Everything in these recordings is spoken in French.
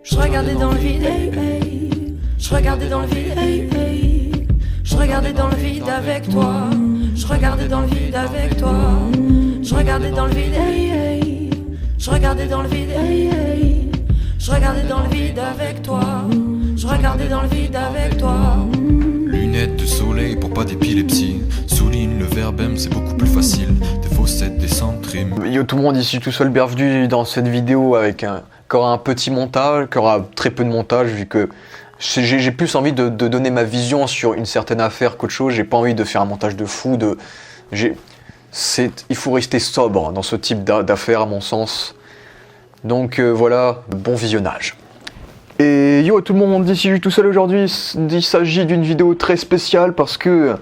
Je regardais dans le vide, je regardais dans le vide, je regardais dans le vide avec toi. Je regardais dans le vide avec toi. Je regardais dans le vide, je regardais dans le vide, je regardais dans le vide avec toi. Je regardais dans le vide avec toi. Lunettes de soleil pour pas d'épilepsie. Souligne le verbe M, c'est beaucoup plus facile. Des faussettes, des centres. Yo tout le monde, ici tout seul, bienvenue dans cette vidéo avec encore un petit montage, qui aura très peu de montage vu que j'ai plus envie de donner ma vision sur une certaine affaire qu'autre chose. J'ai pas envie de faire un montage de fou. Il faut rester sobre dans ce type d'affaires à mon sens. Donc voilà, bon visionnage. Et yo tout le monde, ici je suis tout seul aujourd'hui. Il s'agit d'une vidéo très spéciale parce que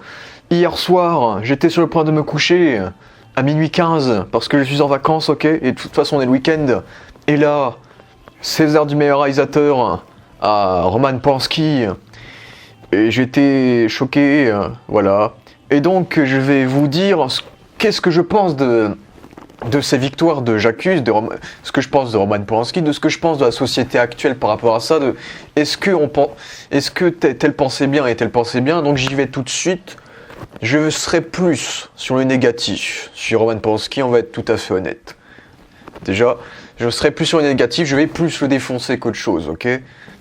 hier soir j'étais sur le point de me coucher à minuit 15 parce que je suis en vacances, ok, et de toute façon on est le week-end. Et là, César du meilleur réalisateur à Roman Polanski, et j'étais choqué, voilà. Et donc je vais vous dire qu'est-ce que je pense de ces victoires de J'accuse, ce que je pense de Roman Polanski, de ce que je pense de la société actuelle par rapport à ça, est-ce que tel pensait bien et tel pensait bien. Donc j'y vais tout de suite. Je serai plus sur le négatif. Sur Roman Polanski, on va être tout à fait honnête. Déjà, je serai plus sur le négatif, je vais plus le défoncer qu'autre chose, ok?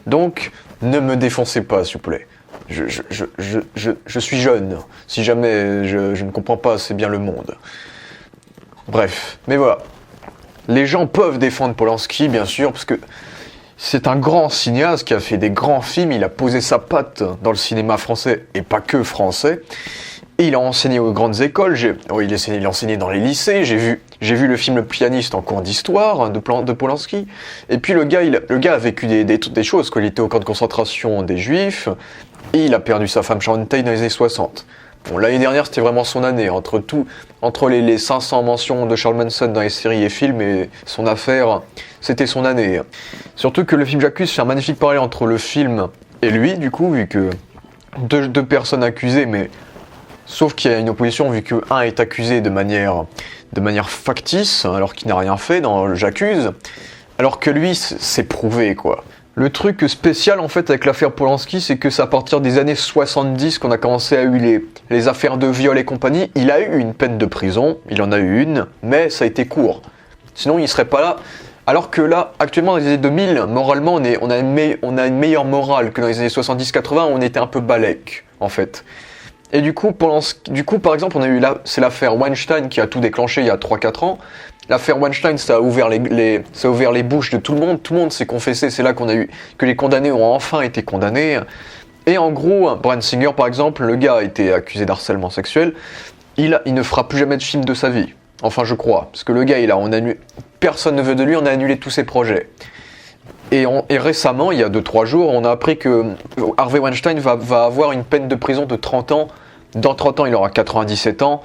Donc, ne me défoncez pas, s'il vous plaît. Je suis jeune. Si jamais je ne comprends pas assez bien le monde. Bref, mais voilà. Les gens peuvent défendre Polanski, bien sûr, parce que c'est un grand cinéaste qui a fait des grands films. Il a posé sa patte dans le cinéma français, et pas que français. Et il a enseigné aux grandes écoles, il a enseigné dans les lycées, j'ai vu le film Le Pianiste en cours d'histoire de Polanski. Et puis le gars a vécu des choses, quoi. Il était au camp de concentration des Juifs, et il a perdu sa femme Sharon Tate dans les années 60. Bon, l'année dernière, c'était vraiment son année, entre les 500 mentions de Charles Manson dans les séries et films et son affaire, c'était son année. Surtout que le film J'accuse fait un magnifique parallèle entre le film et lui, du coup, vu que deux personnes accusées, mais sauf qu'il y a une opposition, vu que un est accusé de manière factice, alors qu'il n'a rien fait dans J'accuse, alors que lui, c'est prouvé, quoi. Le truc spécial, en fait, avec l'affaire Polanski, c'est que c'est à partir des années 70 qu'on a commencé à eu les affaires de viol et compagnie. Il a eu une peine de prison, il en a eu une, mais ça a été court. Sinon, il serait pas là. Alors que là, actuellement, dans les années 2000, moralement, on a une meilleure morale que dans les années 70-80, où on était un peu balèque, en fait. Et du coup, par exemple, c'est l'affaire Weinstein qui a tout déclenché il y a 3-4 ans. L'affaire Weinstein, ça a ouvert les bouches de tout le monde s'est confessé, c'est là que les condamnés ont enfin été condamnés. Et en gros, Bryan Singer, par exemple, le gars a été accusé d'harcèlement sexuel, il ne fera plus jamais de film de sa vie. Enfin, je crois, parce que le gars, personne ne veut de lui, on a annulé tous ses projets. Et récemment, il y a 2-3 jours, on a appris que Harvey Weinstein va avoir une peine de prison de 30 ans. Dans 30 ans, il aura 97 ans.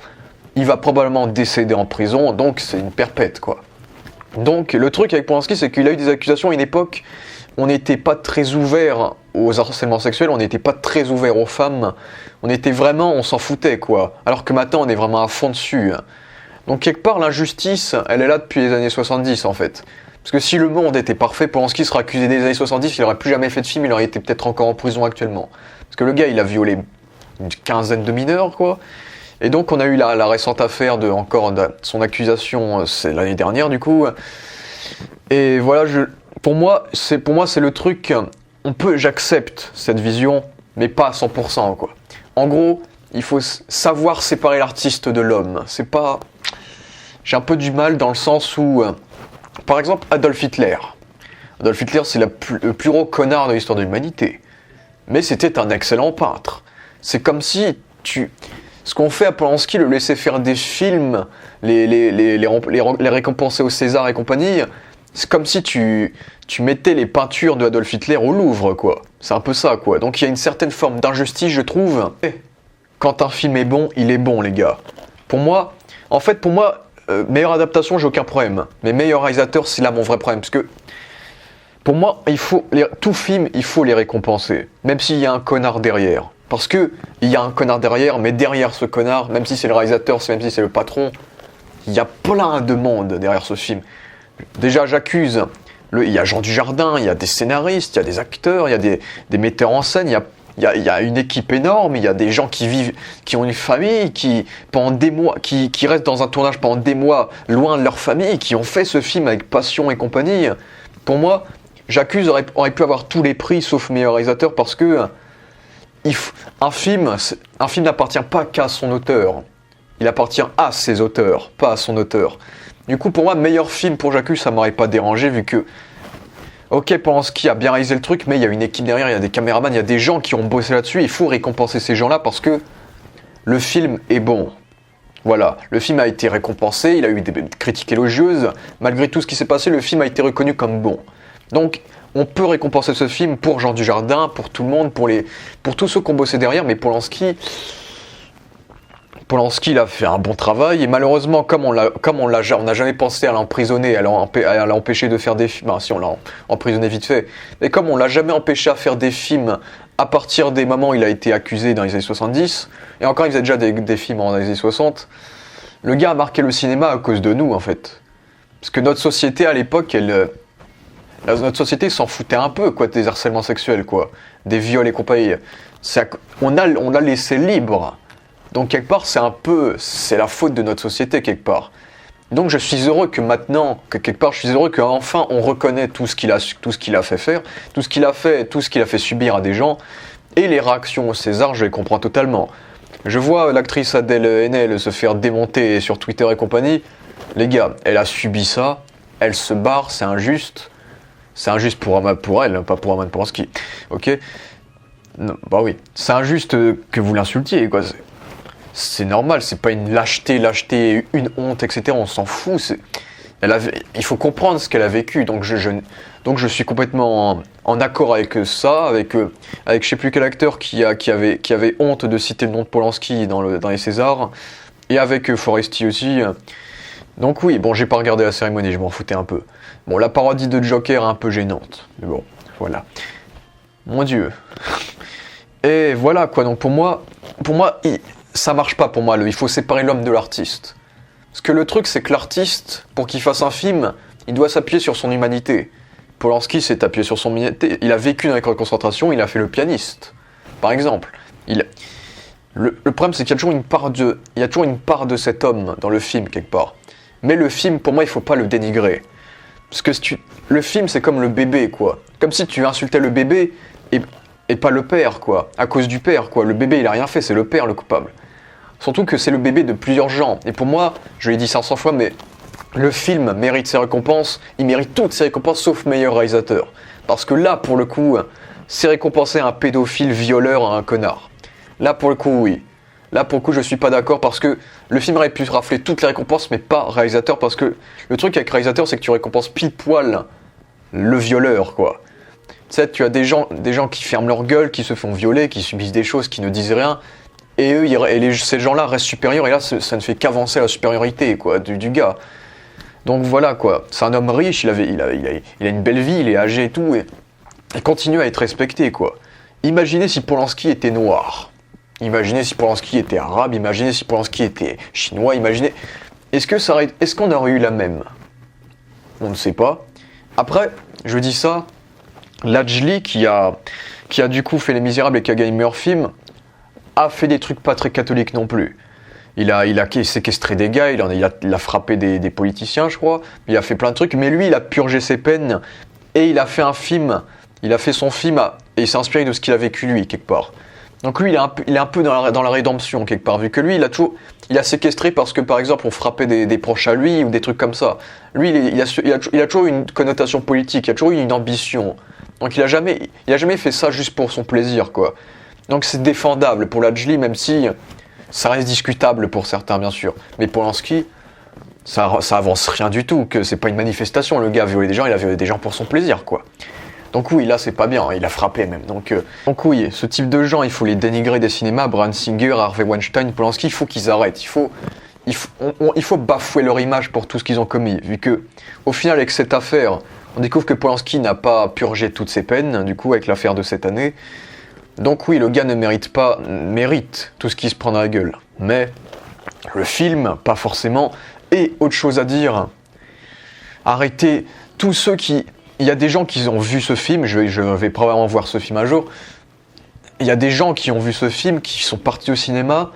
Il va probablement décéder en prison, donc c'est une perpète, quoi. Donc, le truc avec Polanski, c'est qu'il a eu des accusations à une époque, on n'était pas très ouvert aux harcèlements sexuels, on n'était pas très ouvert aux femmes, on s'en foutait, quoi. Alors que maintenant, on est vraiment à fond dessus. Donc, quelque part, l'injustice, elle est là depuis les années 70, en fait. Parce que si le monde était parfait, Polanski serait accusé des années 70, il n'aurait plus jamais fait de film, il aurait été peut-être encore en prison actuellement. Parce que le gars, il a violé une quinzaine de mineurs, quoi. Et donc on a eu la récente affaire de son accusation, c'est l'année dernière du coup. Et voilà, pour moi c'est le truc, j'accepte cette vision, mais pas à 100%, quoi. En gros, il faut savoir séparer l'artiste de l'homme. J'ai un peu du mal dans le sens où, par exemple, Adolf Hitler. Adolf Hitler, c'est le plus gros connard de l'histoire de l'humanité. Mais c'était un excellent peintre. C'est comme si ce qu'on fait à Polanski, le laisser faire des films, les récompenser au César et compagnie, c'est comme si tu mettais les peintures de Adolf Hitler au Louvre, quoi. C'est un peu ça, quoi. Donc il y a une certaine forme d'injustice, je trouve. Quand un film est bon, il est bon, les gars. Pour moi, meilleure adaptation, j'ai aucun problème. Mais meilleur réalisateur, c'est là mon vrai problème. Parce que, pour moi, tout film, il faut les récompenser. Même s'il y a un connard derrière. Parce que il y a un connard derrière, mais derrière ce connard, même si c'est le réalisateur, même si c'est le patron, il y a plein de monde derrière ce film. Déjà, J'accuse. Il y a Jean Dujardin, il y a des scénaristes, il y a des acteurs, il y a des metteurs en scène, il y a une équipe énorme, il y a des gens qui vivent, qui ont une famille, qui pendant des mois, qui restent dans un tournage pendant des mois loin de leur famille, qui ont fait ce film avec passion et compagnie. Pour moi, J'accuse aurait pu avoir tous les prix sauf meilleur réalisateur parce que un film n'appartient pas qu'à son auteur. Il appartient à ses auteurs, pas à son auteur. Du coup, pour moi, meilleur film pour J'accuse, ça m'aurait pas dérangé vu que ok, Polanski a bien réalisé le truc, mais il y a une équipe derrière, il y a des caméramans, il y a des gens qui ont bossé là-dessus. Il faut récompenser ces gens-là parce que le film est bon. Voilà, le film a été récompensé, il a eu des critiques élogieuses. Malgré tout ce qui s'est passé, le film a été reconnu comme bon. Donc, on peut récompenser ce film pour Jean Dujardin, pour tout le monde, pour tous ceux qui ont bossé derrière, mais Polanski, il a fait un bon travail, et malheureusement, comme on n'a jamais pensé à l'emprisonner, à l'empêcher de faire des films, si on l'a emprisonné vite fait, mais comme on l'a jamais empêché à faire des films à partir des moments où il a été accusé dans les années 70, et encore il faisait déjà des films dans les années 60, le gars a marqué le cinéma à cause de nous, en fait. Parce que notre société, à l'époque, notre société s'en foutait un peu, quoi, des harcèlements sexuels, quoi, des viols et compagnie. On a laissé libre. Donc quelque part, c'est la faute de notre société quelque part. Donc je suis heureux que maintenant, qu'enfin on reconnaît tout ce qu'il a fait faire, tout ce qu'il a fait subir à des gens, et les réactions au César, je les comprends totalement. Je vois l'actrice Adèle Haenel se faire démonter sur Twitter et compagnie. Les gars, elle a subi ça, elle se barre, c'est injuste. C'est injuste pour elle, pas pour Roman Polanski. Ok ? Non, bah oui. C'est injuste que vous l'insultiez, quoi. C'est normal, c'est pas une lâcheté, une honte, etc. On s'en fout. Il faut comprendre ce qu'elle a vécu. Donc je suis complètement en accord avec ça, avec je sais plus quel acteur qui avait honte de citer le nom de Polanski dans les Césars, et avec Foresti aussi. Donc oui, bon, j'ai pas regardé la cérémonie, je m'en foutais un peu. Bon, la parodie de Joker est un peu gênante, mais bon, voilà. Mon Dieu. Et voilà quoi, donc pour moi, ça marche pas pour moi, il faut séparer l'homme de l'artiste. Parce que le truc, c'est que l'artiste, pour qu'il fasse un film, il doit s'appuyer sur son humanité. Polanski s'est appuyé sur son humanité, il a vécu dans les camps de concentration, il a fait le pianiste, par exemple. Le problème, c'est qu'il y a toujours une part de cet homme dans le film, quelque part. Mais le film, pour moi, il faut pas le dénigrer. Parce que le film, c'est comme le bébé, quoi. Comme si tu insultais le bébé et pas le père, quoi. À cause du père, quoi. Le bébé, il a rien fait, c'est le père le coupable. Surtout que c'est le bébé de plusieurs gens. Et pour moi, je l'ai dit 500 fois, mais le film mérite ses récompenses. Il mérite toutes ses récompenses, sauf meilleur réalisateur. Parce que là, pour le coup, c'est récompenser un pédophile, violeur, un connard. Là, pour le coup, oui. Là, pour le coup, je suis pas d'accord parce que le film aurait pu rafler toutes les récompenses, mais pas réalisateur, parce que le truc avec réalisateur, c'est que tu récompenses pile poil le violeur, quoi. Tu sais, tu as des gens qui ferment leur gueule, qui se font violer, qui subissent des choses, qui ne disent rien, et eux, ces gens-là restent supérieurs, et là, ça ne fait qu'avancer la supériorité, quoi, du gars. Donc voilà, quoi. C'est un homme riche, il a une belle vie, il est âgé et tout, et il continue à être respecté, quoi. Imaginez si Polanski était noir. Imaginez si Polanski était arabe, imaginez si Polanski était chinois, imaginez... Est-ce qu'on aurait eu la même ? On ne sait pas. Après, je dis ça, Lajli, qui a du coup fait Les Misérables et qui a gagné meilleur film, a fait des trucs pas très catholiques non plus. Il a séquestré des gars, il a frappé des politiciens, je crois, il a fait plein de trucs, mais lui, il a purgé ses peines, et il a fait son film, et il s'est inspiré de ce qu'il a vécu lui, quelque part. Donc lui, il est un peu dans la rédemption, quelque part, vu que lui, il a séquestré parce que, par exemple, on frappait des proches à lui, ou des trucs comme ça. Lui, il a toujours eu une connotation politique, il a toujours eu une ambition. Donc il a jamais fait ça juste pour son plaisir, quoi. Donc c'est défendable pour Lajli, même si ça reste discutable pour certains, bien sûr. Mais Polanski, ça avance rien du tout, que c'est pas une manifestation. Le gars a violé des gens, il a violé des gens pour son plaisir, quoi. Donc oui, là c'est pas bien, il a frappé même. Donc oui, ce type de gens, il faut les dénigrer des cinémas. Bryan Singer, Harvey Weinstein, Polanski, il faut qu'ils arrêtent. Il faut bafouer leur image pour tout ce qu'ils ont commis. Vu que, au final, avec cette affaire, on découvre que Polanski n'a pas purgé toutes ses peines, du coup, avec l'affaire de cette année. Donc oui, le gars ne mérite tout ce qui se prend dans la gueule. Mais le film, pas forcément. Et autre chose à dire, arrêtez tous ceux qui il y a des gens qui ont vu ce film, je vais probablement voir ce film un jour. Il y a des gens qui ont vu ce film, qui sont partis au cinéma,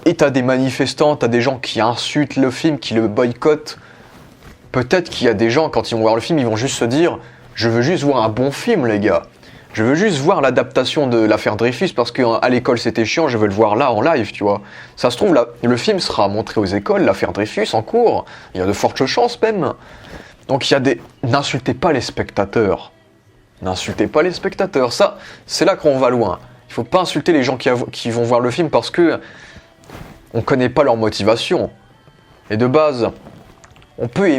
et t'as des manifestants, t'as des gens qui insultent le film, qui le boycottent. Peut-être qu'il y a des gens, quand ils vont voir le film, ils vont juste se dire « Je veux juste voir un bon film, les gars. Je veux juste voir l'adaptation de l'affaire Dreyfus, parce qu'à l'école c'était chiant, je veux le voir là, en live, tu vois. » Ça se trouve, là, le film sera montré aux écoles, l'affaire Dreyfus, en cours. Il y a de fortes chances, même. Donc il y a des... N'insultez pas les spectateurs. N'insultez pas les spectateurs. Ça, c'est là qu'on va loin. Il faut pas insulter les gens qui vont voir le film parce que on connaît pas leur motivation. Et de base, on peut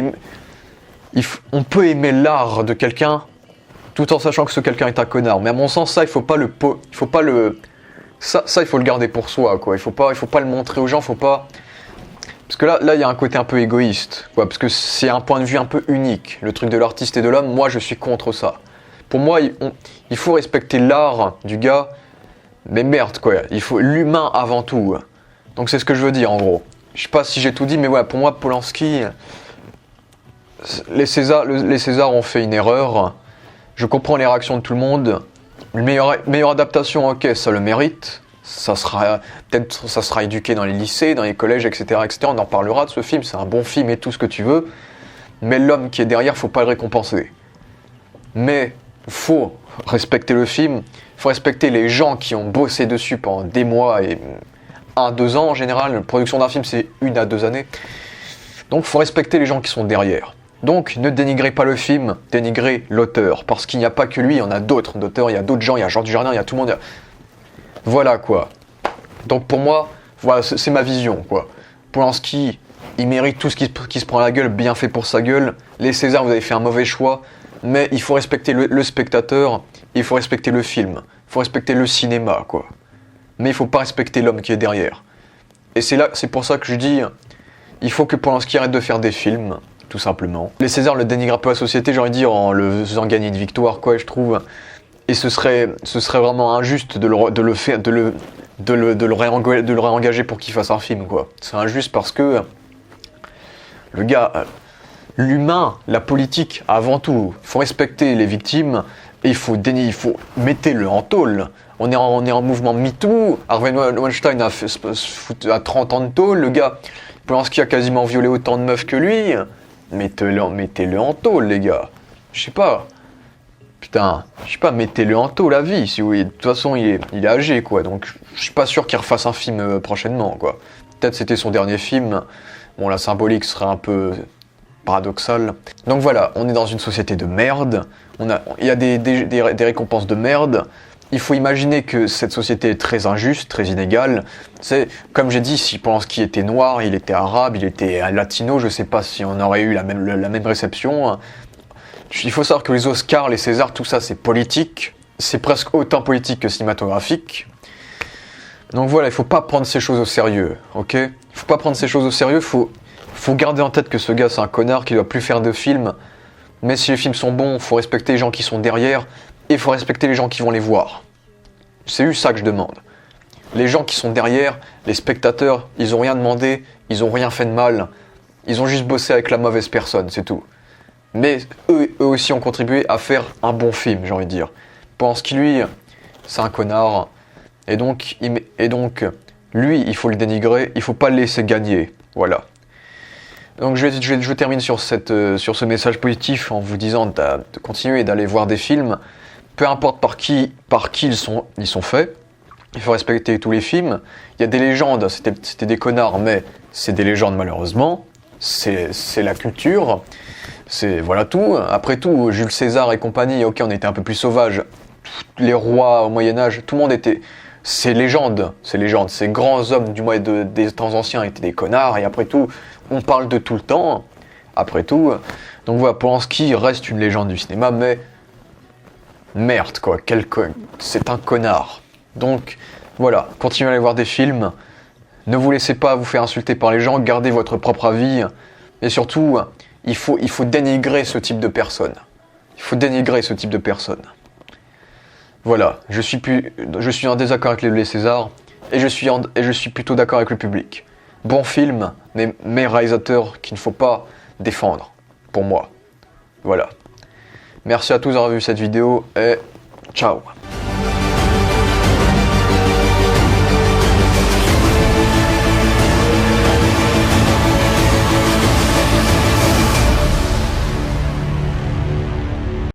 aimer l'art de quelqu'un tout en sachant que ce quelqu'un est un connard. Mais à mon sens, ça, il faut pas le garder pour soi, quoi. Il faut pas le montrer aux gens, faut pas... Parce que là, il y a un côté un peu égoïste, quoi. Parce que c'est un point de vue un peu unique. Le truc de l'artiste et de l'homme, moi, je suis contre ça. Pour moi, il faut respecter l'art du gars, mais merde, quoi. Il faut l'humain avant tout. Donc c'est ce que je veux dire, en gros. Je sais pas si j'ai tout dit, mais ouais, pour moi, Polanski, les Césars ont fait une erreur. Je comprends les réactions de tout le monde. Meilleure adaptation, ok, ça le mérite. Peut-être ça sera éduqué dans les lycées, dans les collèges, etc., etc. On en parlera de ce film, c'est un bon film et tout ce que tu veux. Mais l'homme qui est derrière, faut pas le récompenser. Mais faut respecter le film, faut respecter les gens qui ont bossé dessus pendant des mois et 1-2 ans en général. La production d'un film, c'est 1 à 2 années. Donc faut respecter les gens qui sont derrière. Donc ne dénigrez pas le film, dénigrez l'auteur. Parce qu'il n'y a pas que lui, il y en a d'autres d'auteurs, il y a d'autres gens, il y a Jean Dujardin, il y a tout le monde. Voilà quoi. Donc pour moi, voilà, c'est ma vision quoi. Polanski, il mérite tout ce qui se prend à la gueule, bien fait pour sa gueule. Les Césars, vous avez fait un mauvais choix. Mais il faut respecter le spectateur, il faut respecter le film, il faut respecter le cinéma, quoi. Mais il faut pas respecter l'homme qui est derrière. Et c'est pour ça que je dis, il faut que Polanski arrête de faire des films, tout simplement. Les Césars le dénigrent un peu à la société, j'ai envie de dire, en le faisant gagner une victoire, quoi, je trouve. Et ce serait vraiment injuste de le réengager pour qu'il fasse un film, quoi. C'est injuste parce que le gars... L'humain, la politique, avant tout. Il faut respecter les victimes et il faut mettez-le en tôle. On est en mouvement MeToo. Harvey Weinstein a 30 ans de tôle. Le gars, Polanski a quasiment violé autant de meufs que lui. Mettez-le en tôle, les gars. Je sais pas. Putain, mettez-le en tôle à vie. Si vous voulez. De toute façon, il est âgé, quoi. Donc, je suis pas sûr qu'il refasse un film prochainement, quoi. Peut-être c'était son dernier film. Bon, la symbolique serait un peu... paradoxal. Donc voilà, on est dans une société de merde, il y a des récompenses de merde, il faut imaginer que cette société est très injuste, très inégale. C'est, comme j'ai dit, si Polanski était noir, il était arabe, il était latino, je sais pas si on aurait eu la même réception. Il faut savoir que les Oscars, les Césars, tout ça c'est politique, c'est presque autant politique que cinématographique. Donc voilà, il faut pas prendre ces choses au sérieux, ok ? Il faut pas prendre ces choses au sérieux, faut garder en tête que ce gars c'est un connard qui doit plus faire de films, mais si les films sont bons, faut respecter les gens qui sont derrière et faut respecter les gens qui vont les voir. C'est juste ça que je demande. Les gens qui sont derrière, les spectateurs, ils ont rien demandé, ils ont rien fait de mal, ils ont juste bossé avec la mauvaise personne, c'est tout. Mais eux aussi ont contribué à faire un bon film, j'ai envie de dire. Polanski, lui, c'est un connard, et donc lui, il faut le dénigrer, il faut pas le laisser gagner, voilà. Donc je termine sur ce message positif en vous disant de continuer d'aller voir des films, peu importe par qui ils sont faits. Il faut respecter tous les films. Il y a des légendes, c'était des connards, mais c'est des légendes malheureusement. C'est la culture, c'est voilà tout. Après tout, Jules César et compagnie, ok, on était un peu plus sauvages. Les rois au Moyen-Âge, tout le monde était... Ces légendes, ces grands hommes des temps anciens étaient des connards, et après tout, on parle de tout le temps, après tout. Donc voilà, Polanski reste une légende du cinéma, mais merde quoi, c'est un connard. Donc voilà, continuez à aller voir des films, ne vous laissez pas vous faire insulter par les gens, gardez votre propre avis, et surtout, il faut dénigrer ce type de personnes. Il faut dénigrer ce type de personnes. Voilà, je suis en désaccord avec les Césars et je suis plutôt d'accord avec le public. Bon film, mais réalisateur qu'il ne faut pas défendre, pour moi. Voilà. Merci à tous d'avoir vu cette vidéo et ciao.